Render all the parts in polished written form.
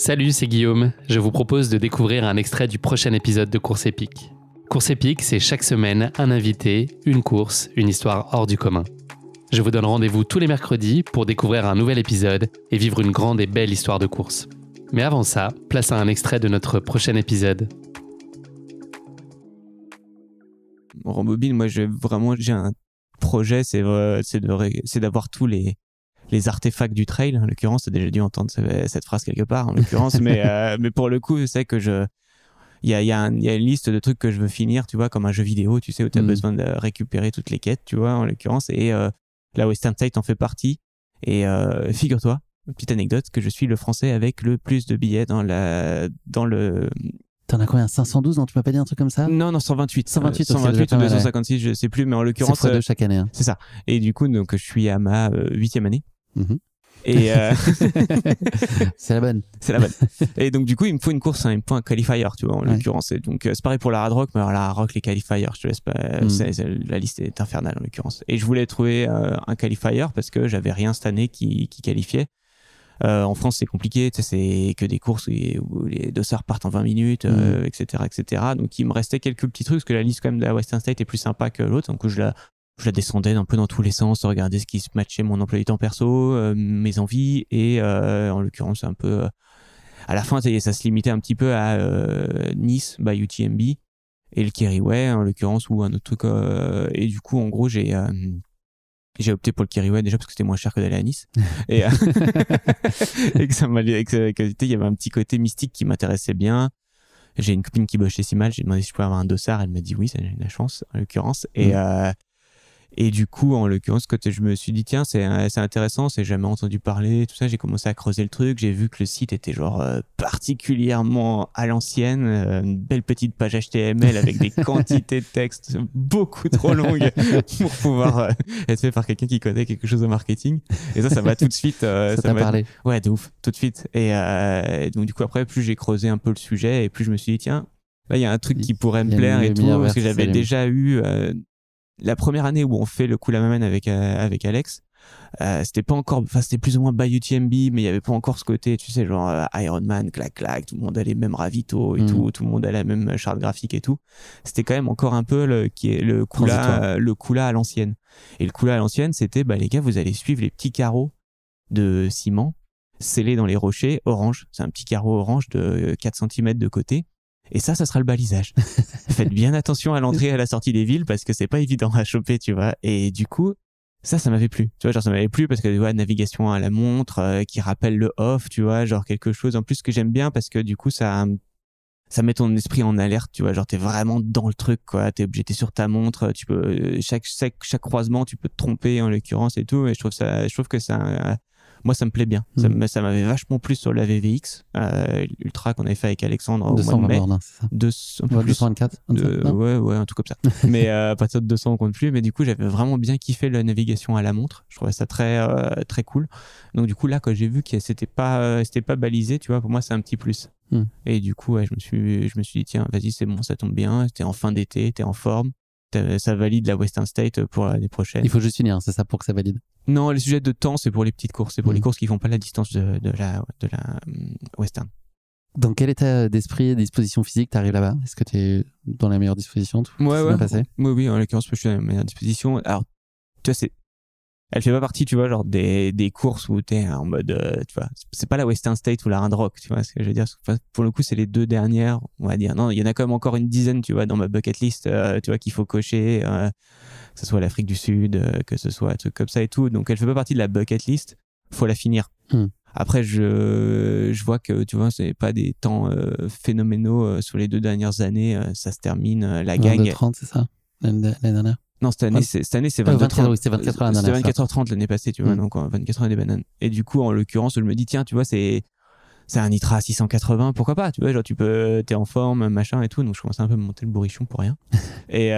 Salut, c'est Guillaume. Je vous propose de découvrir un extrait du prochain épisode de Course épique. Course épique, c'est chaque semaine un invité, une course, une histoire hors du commun. Je vous donne rendez-vous tous les mercredis pour découvrir un nouvel épisode et vivre une grande et belle histoire de course. Mais avant ça, place à un extrait de notre prochain épisode. En mobile, moi, j'ai un projet, c'est d'avoir tous les artefacts du trail. En l'occurrence, t'as déjà dû entendre cette phrase quelque part, en l'occurrence, mais pour le coup, c'est que il y a une liste de trucs que je veux finir, tu vois, comme un jeu vidéo, tu sais, où t'as besoin de récupérer toutes les quêtes, tu vois, en l'occurrence, et la Western State en fait partie. Et figure-toi, petite anecdote, que je suis le Français avec le plus de billets dans le... T'en as combien? 512, non? Tu m'as pas dit un truc comme ça? Non, 128. 128 ou 256, je sais plus, mais en l'occurrence... C'est x2 chaque année. Hein. C'est ça. Et du coup, donc, je suis à ma 8e année. Et c'est la bonne. C'est la bonne. Et donc, du coup, il me faut une course, il me faut un qualifier, tu vois, en l'occurrence. Et donc, c'est pareil pour la Hard Rock, mais alors la Hard Rock, les qualifiers, je te laisse pas... la liste est infernale, en l'occurrence. Et je voulais trouver un qualifier parce que j'avais rien cette année qui qualifiait. En France, c'est compliqué, tu sais, c'est que des courses où les dossards partent en 20 minutes, etc., etc. Donc, il me restait quelques petits trucs, parce que la liste, quand même, de la Western State est plus sympa que l'autre. Donc, je la descendais un peu dans tous les sens, regarder ce qui se matchait mon emploi du temps perso, mes envies, et en l'occurrence, un peu... à la fin, ça se limitait un petit peu à Nice, by UTMB, et le Keriway, en l'occurrence, ou un autre truc. Et du coup, en gros, j'ai opté pour le Keriway déjà parce que c'était moins cher que d'aller à Nice et que il y avait un petit côté mystique qui m'intéressait bien. J'ai une copine qui bosse chez Simal, j'ai demandé si je pouvais avoir un dossard, elle m'a dit oui, ça j'ai de la chance en l'occurrence. Et du coup, en l'occurrence, quand je me suis dit tiens, c'est intéressant, c'est jamais entendu parler, tout ça, j'ai commencé à creuser le truc, j'ai vu que le site était genre particulièrement à l'ancienne, une belle petite page HTML avec des quantités de texte beaucoup trop longues pour pouvoir être fait par quelqu'un qui connaît quelque chose au marketing. Et ça m'a tout de suite... ça t'a parlé. Ouais, de ouf, tout de suite. Et donc du coup, après, plus j'ai creusé un peu le sujet et plus je me suis dit tiens, là, il y a un truc qui pourrait me plaire et tout, parce que j'avais déjà eu... la première année où on fait le Coolamammen avec Alex, c'était pas encore, enfin c'était plus ou moins by UTMB, mais il y avait pas encore ce côté, tu sais, genre Ironman, clac, tout le monde a les mêmes ravitaux et tout le monde a la même charte graphique et tout. C'était quand même encore un peu le Koola à l'ancienne. Et le Koola à l'ancienne, c'était les gars, vous allez suivre les petits carreaux de ciment scellés dans les rochers orange. C'est un petit carreau orange de 4 cm de côté. Et ça sera le balisage. Faites bien attention à l'entrée et à la sortie des villes parce que c'est pas évident à choper, tu vois. Et du coup, ça m'avait plu. Tu vois, genre, ça m'avait plu parce que, tu vois, navigation à la montre, qui rappelle le off, tu vois, genre quelque chose en plus que j'aime bien parce que du coup, ça met ton esprit en alerte, tu vois, genre t'es vraiment dans le truc, quoi. T'es sur ta montre, tu peux, chaque croisement, tu peux te tromper en l'occurrence et tout. Et je trouve que ça, moi, ça me plaît bien. Ça m'avait vachement plu sur la VVX, Ultra qu'on avait fait avec Alexandre au mois de mai. Bornes, c'est ça. Un peu plus. 224. Ouais, un truc comme ça. Mais à partir de 200, on compte plus. Mais du coup, j'avais vraiment bien kiffé la navigation à la montre. Je trouvais ça très, très cool. Donc, du coup, là, quand j'ai vu que c'était pas balisé, tu vois, pour moi, c'est un petit plus. Et du coup, je me suis dit, tiens, vas-y, c'est bon, ça tombe bien. T'es en fin d'été, t'es en forme. Ça valide la Western State pour l'année prochaine. Il faut juste finir, c'est ça, pour que ça valide? Non, les sujets de temps, c'est pour les petites courses. C'est pour les courses qui font pas la distance de la Western. Dans quel état d'esprit et disposition physique t'arrives là-bas? Est-ce que t'es dans la meilleure disposition? Ouais. Bien passé? Oui, en l'occurrence, je suis dans la meilleure disposition. Alors, tu vois, elle fait pas partie, tu vois, genre des courses où t'es en mode, tu vois, c'est pas la Western State ou la Hard Rock, tu vois ce que je veux dire. Pour le coup, c'est les deux dernières, on va dire. Non, il y en a quand même encore une dizaine, tu vois, dans ma bucket list, tu vois, qu'il faut cocher, que ce soit l'Afrique du Sud, que ce soit un truc comme ça et tout. Donc, elle fait pas partie de la bucket list. Faut la finir. Après, je vois que, tu vois, c'est pas des temps phénoménaux sur les 2 dernières années. Ça se termine, la gang. 22h30, c'est ça, l'année dernière? Non, cette année, c'est 24h. C'était 24h l'année dernière. C'était 24h30 l'année passée, tu vois, donc 24h des bananes. Et du coup, en l'occurrence, je me dis, tiens, tu vois, c'est un Nitra à 680, pourquoi pas, tu vois, genre, t'es en forme, machin et tout, donc je commençais un peu à me monter le bourrichon pour rien. Et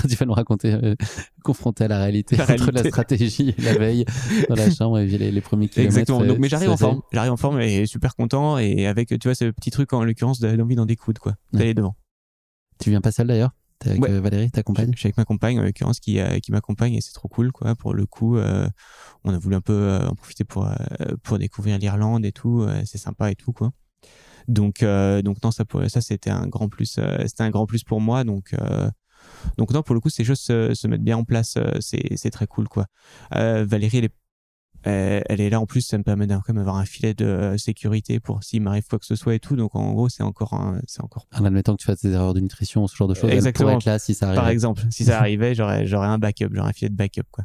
tu vas nous raconter, confronté à la réalité, entre la stratégie et la veille dans la chambre et les premiers kilomètres. Exactement. Donc, mais j'arrive en forme et super content, et avec, tu vois, ce petit truc, en l'occurrence, d'envie d'en découdre, quoi, d'aller devant. Tu viens pas seul d'ailleurs? T'es avec Valérie, ta compagne? Je suis avec ma compagne, en l'occurrence, qui m'accompagne, et c'est trop cool, quoi. Pour le coup, on a voulu un peu en profiter pour découvrir l'Irlande et tout. C'est sympa et tout, quoi. Donc non, ça c'était un grand plus. C'était un grand plus pour moi. Donc non, pour le coup, ces choses se mettent bien en place. C'est très cool, quoi. Valérie, elle est là en plus, ça me permet quand même d'avoir un filet de sécurité pour s'il m'arrive quoi que ce soit et tout. Donc en gros, c'est encore. En admettant que tu fasses des erreurs de nutrition ou ce genre de choses, exactement. Elle pourrait être là si ça arrivait. Par exemple, si ça arrivait, j'aurais un backup, j'aurais un filet de backup, quoi.